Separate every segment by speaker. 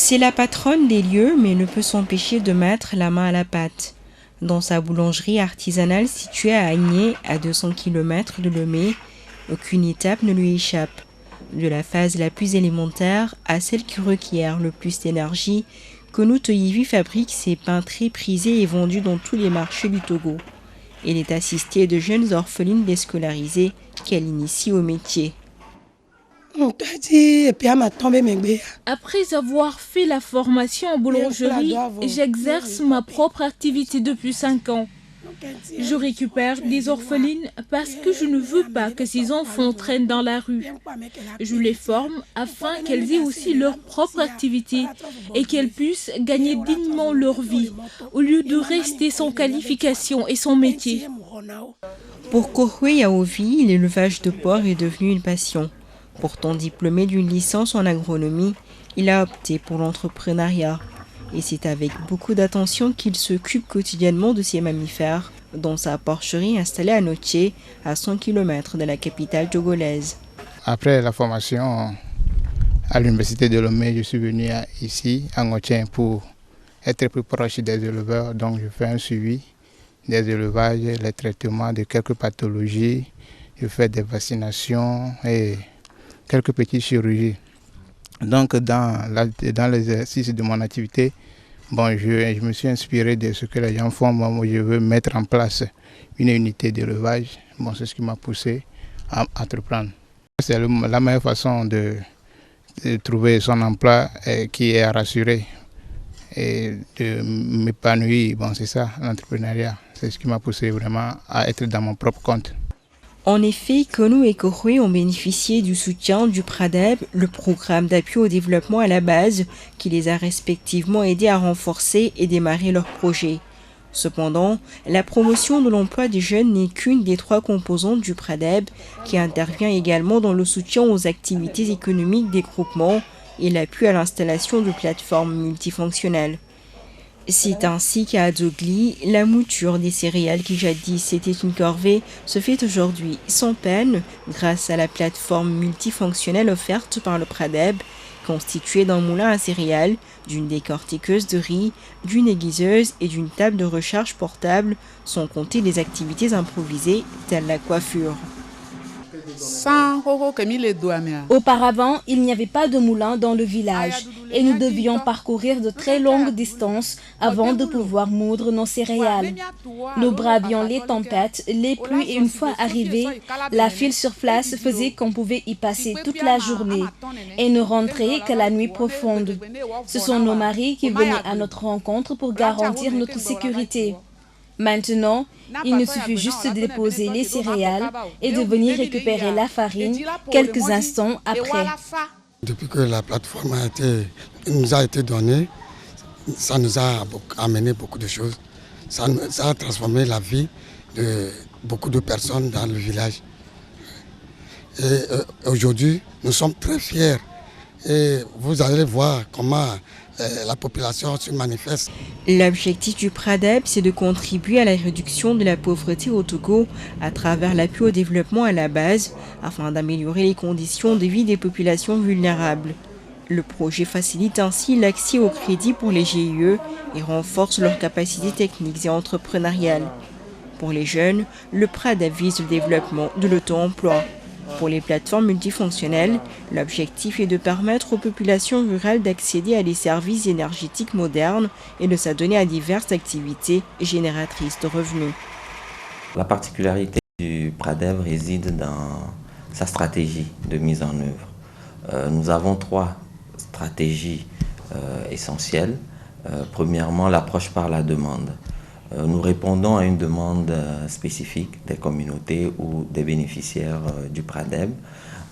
Speaker 1: C'est la patronne des lieux, mais ne peut s'empêcher de mettre la main à la pâte. Dans sa boulangerie artisanale située à Agné, à 200 km de Lomé, aucune étape ne lui échappe. De la phase la plus élémentaire à celle qui requiert le plus d'énergie, Konou Toyivi fabrique ses pains très prisés et vendus dans tous les marchés du Togo. Elle est assistée de jeunes orphelines déscolarisées qu'elle initie au métier.
Speaker 2: Après avoir fait la formation en boulangerie, j'exerce ma propre activité depuis 5 ans. Je récupère des orphelines parce que je ne veux pas que ces enfants traînent dans la rue. Je les forme afin qu'elles aient aussi leur propre activité et qu'elles puissent gagner dignement leur vie, au lieu de rester sans qualification et sans métier.
Speaker 1: Pour Kohwe Yaovi, l'élevage de porcs est devenu une passion. Pourtant diplômé d'une licence en agronomie, il a opté pour l'entrepreneuriat. Et c'est avec beaucoup d'attention qu'il s'occupe quotidiennement de ces mammifères dans sa porcherie installée à Noché, à 100 km de la capitale togolaise.
Speaker 3: Après la formation à l'université de Lomé, je suis venu ici à Noché pour être plus proche des éleveurs. Donc je fais un suivi des élevages, les traitements de quelques pathologies, je fais des vaccinations et quelques petites chirurgies. Donc dans l'exercice de mon activité, je me suis inspiré de ce que les gens font. Moi, je veux mettre en place une unité d'élevage. C'est ce qui m'a poussé à entreprendre. C'est la meilleure façon de trouver son emploi qui est rassuré et de m'épanouir. C'est ça l'entrepreneuriat. C'est ce qui m'a poussé vraiment à être dans mon propre compte.
Speaker 1: En effet, Konou et Kohwe ont bénéficié du soutien du PRADEB, le programme d'appui au développement à la base, qui les a respectivement aidés à renforcer et démarrer leurs projets. Cependant, la promotion de l'emploi des jeunes n'est qu'une des 3 composantes du PRADEB, qui intervient également dans le soutien aux activités économiques des groupements et l'appui à l'installation de plateformes multifonctionnelles. C'est ainsi qu'à Adzogli, la mouture des céréales qui jadis était une corvée se fait aujourd'hui sans peine grâce à la plateforme multifonctionnelle offerte par le PRADEB, constituée d'un moulin à céréales, d'une décortiqueuse de riz, d'une aiguiseuse et d'une table de recharge portable, sans compter les activités improvisées telles la coiffure.
Speaker 4: Auparavant, il n'y avait pas de moulin dans le village et nous devions parcourir de très longues distances avant de pouvoir moudre nos céréales. Nous bravions les tempêtes, les pluies et une fois arrivés, la file sur place faisait qu'on pouvait y passer toute la journée et ne rentrer que la nuit profonde. Ce sont nos maris qui venaient à notre rencontre pour garantir notre sécurité. Maintenant, il nous suffit juste de déposer les céréales et de venir récupérer la farine quelques instants après.
Speaker 5: Depuis que la plateforme nous a été donnée, ça nous a amené beaucoup de choses. Ça a transformé la vie de beaucoup de personnes dans le village. Et aujourd'hui, nous sommes très fiers. Et vous allez voir comment la population se manifeste.
Speaker 1: L'objectif du PRADEB, c'est de contribuer à la réduction de la pauvreté au Togo à travers l'appui au développement à la base, afin d'améliorer les conditions de vie des populations vulnérables. Le projet facilite ainsi l'accès au crédit pour les GIE et renforce leurs capacités techniques et entrepreneuriales. Pour les jeunes, le PRADEB vise le développement de l'auto-emploi. Pour les plateformes multifonctionnelles, l'objectif est de permettre aux populations rurales d'accéder à des services énergétiques modernes et de s'adonner à diverses activités génératrices de revenus.
Speaker 6: La particularité du PRADEB réside dans sa stratégie de mise en œuvre. Nous avons 3 stratégies essentielles. Premièrement, l'approche par la demande. Nous répondons à une demande spécifique des communautés ou des bénéficiaires du PRADEB.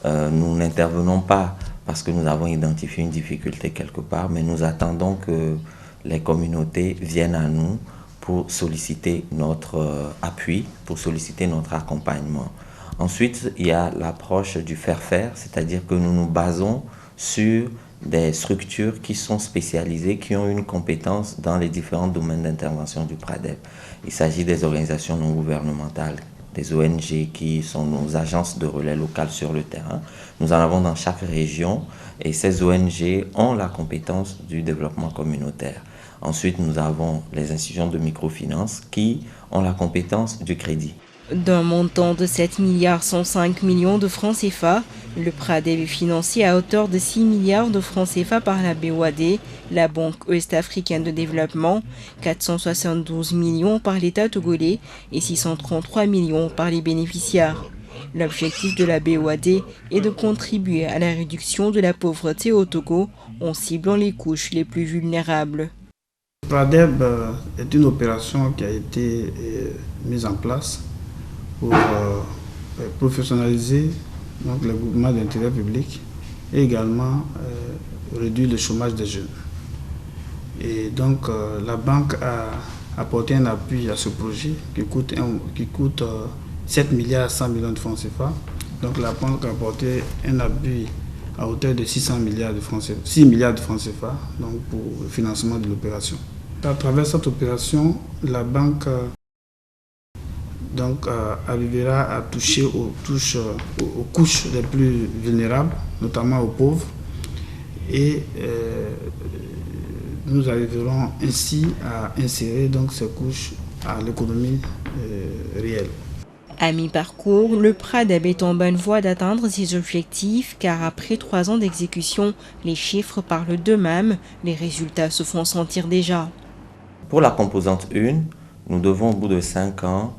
Speaker 6: Nous n'intervenons pas parce que nous avons identifié une difficulté quelque part, mais nous attendons que les communautés viennent à nous pour solliciter notre appui, pour solliciter notre accompagnement. Ensuite, il y a l'approche du faire-faire, c'est-à-dire que nous nous basons sur des structures qui sont spécialisées, qui ont une compétence dans les différents domaines d'intervention du PRADEB. Il s'agit des organisations non gouvernementales des ONG qui sont nos agences de relais locales sur le terrain. Nous en avons dans chaque région et ces ONG ont la compétence du développement communautaire. Ensuite, nous avons les institutions de microfinance qui ont la compétence du crédit.
Speaker 1: D'un montant de 7,105 milliards de francs CFA, le PRADEB est financé à hauteur de 6 milliards de francs CFA par la BOAD, la Banque Ouest-Africaine de Développement, 472 millions par l'État togolais et 633 millions par les bénéficiaires. L'objectif de la BOAD est de contribuer à la réduction de la pauvreté au Togo en ciblant les couches les plus vulnérables.
Speaker 7: Le PRADEB est une opération qui a été mise en place pour professionnaliser donc, le groupement d'intérêt public et également réduire le chômage des jeunes. Et donc la banque a apporté un appui à ce projet qui coûte 7 milliards 100 millions de francs CFA. Donc la banque a apporté un appui à hauteur de 6 milliards de francs CFA donc, pour le financement de l'opération. À travers cette opération, la banque arrivera à toucher aux couches les plus vulnérables, notamment aux pauvres, et nous arriverons ainsi à insérer donc, ces couches à l'économie réelle.
Speaker 1: À mi-parcours, le PRADEB est en bonne voie d'atteindre ses objectifs car après 3 ans d'exécution, les chiffres parlent d'eux-mêmes, les résultats se font sentir déjà.
Speaker 6: Pour la composante 1, nous devons au bout de 5 ans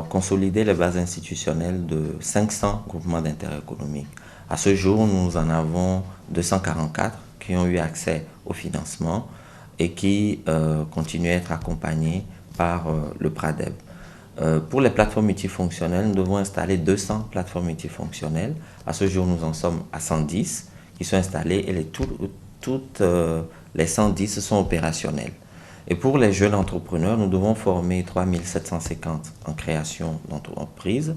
Speaker 6: consolider les bases institutionnelles de 500 groupements d'intérêt économique. À ce jour, nous en avons 244 qui ont eu accès au financement et qui continuent à être accompagnés par le PRADEB. Pour les plateformes multifonctionnelles, nous devons installer 200 plateformes multifonctionnelles. À ce jour, nous en sommes à 110 qui sont installées et toutes les 110 sont opérationnelles. Et pour les jeunes entrepreneurs, nous devons former 3750 en création d'entreprise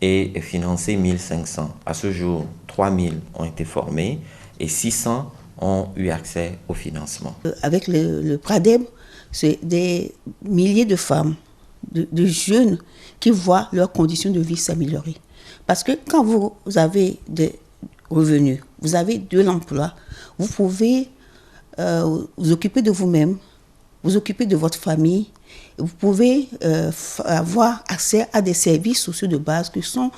Speaker 6: et financer 1500. À ce jour, 3000 ont été formés et 600 ont eu accès au financement.
Speaker 8: Avec le PRADEB, c'est des milliers de femmes, de jeunes qui voient leurs conditions de vie s'améliorer. Parce que quand vous avez des revenus, vous avez de l'emploi, vous pouvez vous occuper de vous-même, vous occuper de votre famille, vous pouvez avoir accès à des services sociaux de base que sont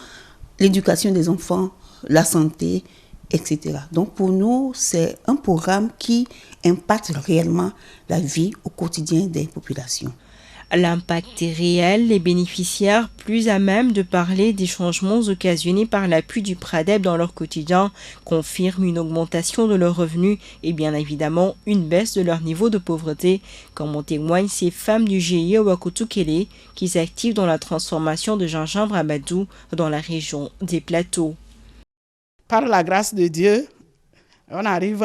Speaker 8: l'éducation des enfants, la santé, etc. Donc pour nous, c'est un programme qui impacte réellement la vie au quotidien des populations.
Speaker 1: L'impact est réel, les bénéficiaires plus à même de parler des changements occasionnés par l'appui du PRADEB dans leur quotidien confirment une augmentation de leurs revenus et bien évidemment une baisse de leur niveau de pauvreté, comme en témoignent ces femmes du GIE Wakutukele qui s'activent dans la transformation de gingembre à Badou dans la région des Plateaux.
Speaker 9: Par la grâce de Dieu, on arrive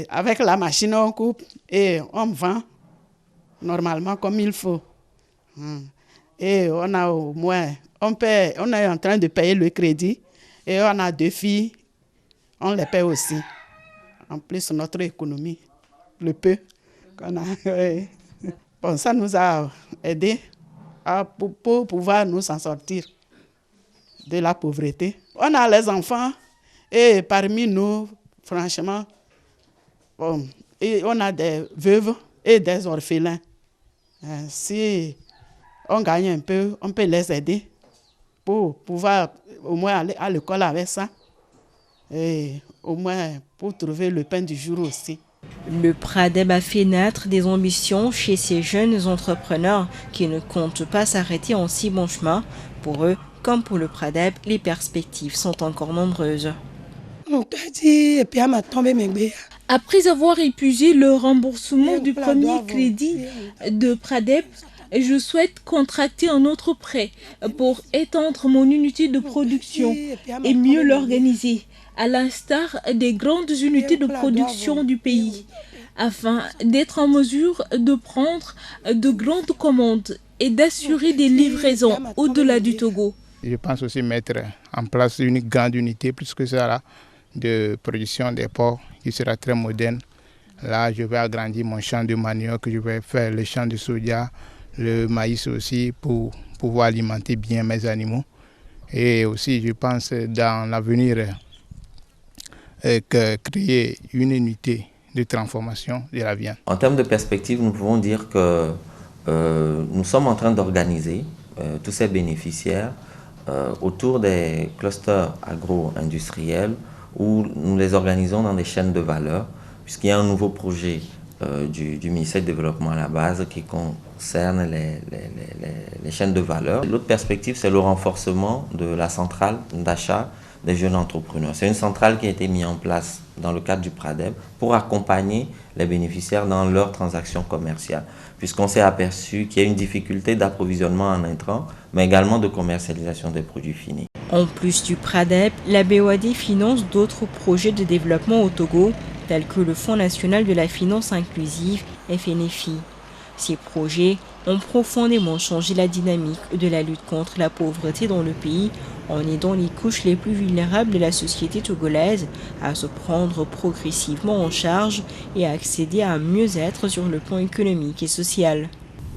Speaker 9: avec la machine, on coupe et on vend normalement comme il faut. Et on a au moins, on est en train de payer le crédit et on a 2 filles, on les paye aussi. En plus, notre économie, le peu qu'on a. Bon, ça nous a aidé pour pouvoir nous en sortir de la pauvreté. On a les enfants et parmi nous, franchement, bon, et on a des veuves et des orphelins. Si on gagne un peu, on peut les aider pour pouvoir au moins aller à l'école avec ça et au moins pour trouver le pain du jour aussi.
Speaker 1: Le PRADEB a fait naître des ambitions chez ces jeunes entrepreneurs qui ne comptent pas s'arrêter en si bon chemin. Pour eux, comme pour le PRADEB, les perspectives sont encore nombreuses.
Speaker 2: Après avoir épuisé le remboursement du premier crédit de PRADEB, je souhaite contracter un autre prêt pour étendre mon unité de production et mieux l'organiser, à l'instar des grandes unités de production du pays, afin d'être en mesure de prendre de grandes commandes et d'assurer des livraisons au-delà du Togo.
Speaker 3: Je pense aussi mettre en place une grande unité, plus que ça, là, de production des porcs qui sera très moderne. Là, je vais agrandir mon champ de manioc, je vais faire le champ de soja, le maïs aussi pour pouvoir alimenter bien mes animaux. Et aussi, je pense, dans l'avenir, créer une unité de transformation de la viande.
Speaker 6: En termes de perspective, nous pouvons dire que nous sommes en train d'organiser tous ces bénéficiaires autour des clusters agro-industriels où nous les organisons dans des chaînes de valeur, puisqu'il y a un nouveau projet du ministère du Développement à la base qui concerne les chaînes de valeur. L'autre perspective, c'est le renforcement de la centrale d'achat des jeunes entrepreneurs. C'est une centrale qui a été mise en place dans le cadre du PRADEB pour accompagner les bénéficiaires dans leurs transactions commerciales, puisqu'on s'est aperçu qu'il y a une difficulté d'approvisionnement en intrants, mais également de commercialisation des produits finis.
Speaker 1: En plus du PRADEB, la BOAD finance d'autres projets de développement au Togo, tels que le Fonds national de la finance inclusive, FNFI. Ces projets ont profondément changé la dynamique de la lutte contre la pauvreté dans le pays, en aidant les couches les plus vulnérables de la société togolaise à se prendre progressivement en charge et à accéder à un mieux-être sur le plan économique et social.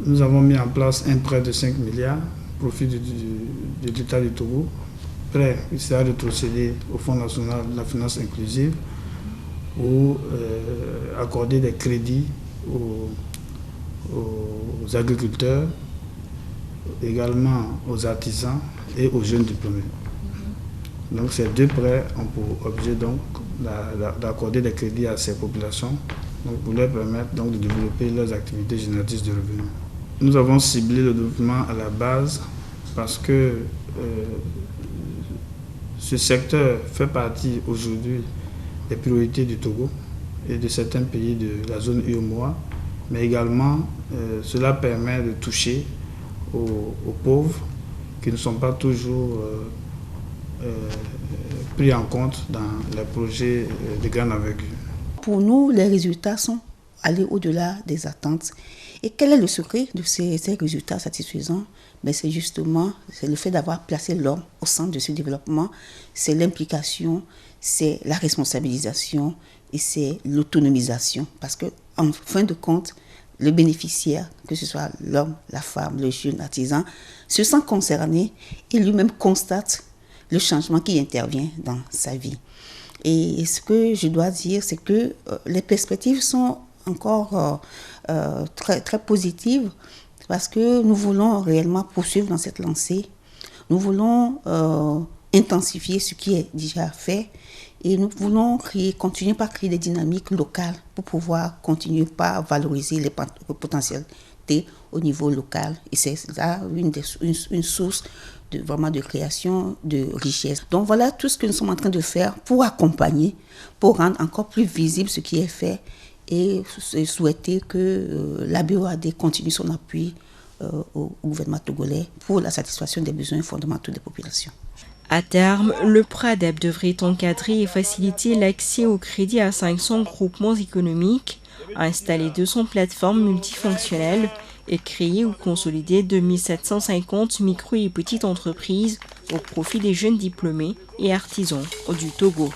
Speaker 7: Nous avons mis en place un prêt de 5 milliards au profit de l'État du Togo, prêt qui sera rétrocédé au Fonds national de la finance inclusive ou accorder des crédits aux agriculteurs, également aux artisans et aux jeunes diplômés. Donc ces deux prêts ont pour objet d'accorder des crédits à ces populations pour leur permettre donc, de développer leurs activités génératrices de revenus. Nous avons ciblé le développement à la base parce que ce secteur fait partie aujourd'hui des priorités du Togo et de certains pays de la zone UEMOA, mais également cela permet de toucher aux pauvres qui ne sont pas toujours pris en compte dans les projets de grande envergure.
Speaker 8: Pour nous, les résultats sont allés au-delà des attentes. Et quel est le secret de ces résultats satisfaisants? C'est justement le fait d'avoir placé l'homme au centre de ce développement, c'est l'implication, c'est la responsabilisation et c'est l'autonomisation. Parce qu'en fin de compte, le bénéficiaire, que ce soit l'homme, la femme, le jeune artisan, se sent concerné et lui-même constate le changement qui intervient dans sa vie. Et ce que je dois dire, c'est que les perspectives sont encore très, très positives parce que nous voulons réellement poursuivre dans cette lancée. Nous voulons intensifier ce qui est déjà fait et nous voulons continuer par créer des dynamiques locales pour pouvoir continuer par valoriser les potentialités au niveau local. Et c'est là une source vraiment de création de richesse. Donc voilà tout ce que nous sommes en train de faire pour accompagner, pour rendre encore plus visible ce qui est fait et souhaiter que la BOAD continue son appui au gouvernement togolais pour la satisfaction des besoins fondamentaux des populations.
Speaker 1: À terme, le PRADEB devrait encadrer et faciliter l'accès au crédit à 500 groupements économiques, installer 200 plateformes multifonctionnelles et créer ou consolider 2750 micro et petites entreprises au profit des jeunes diplômés et artisans du Togo.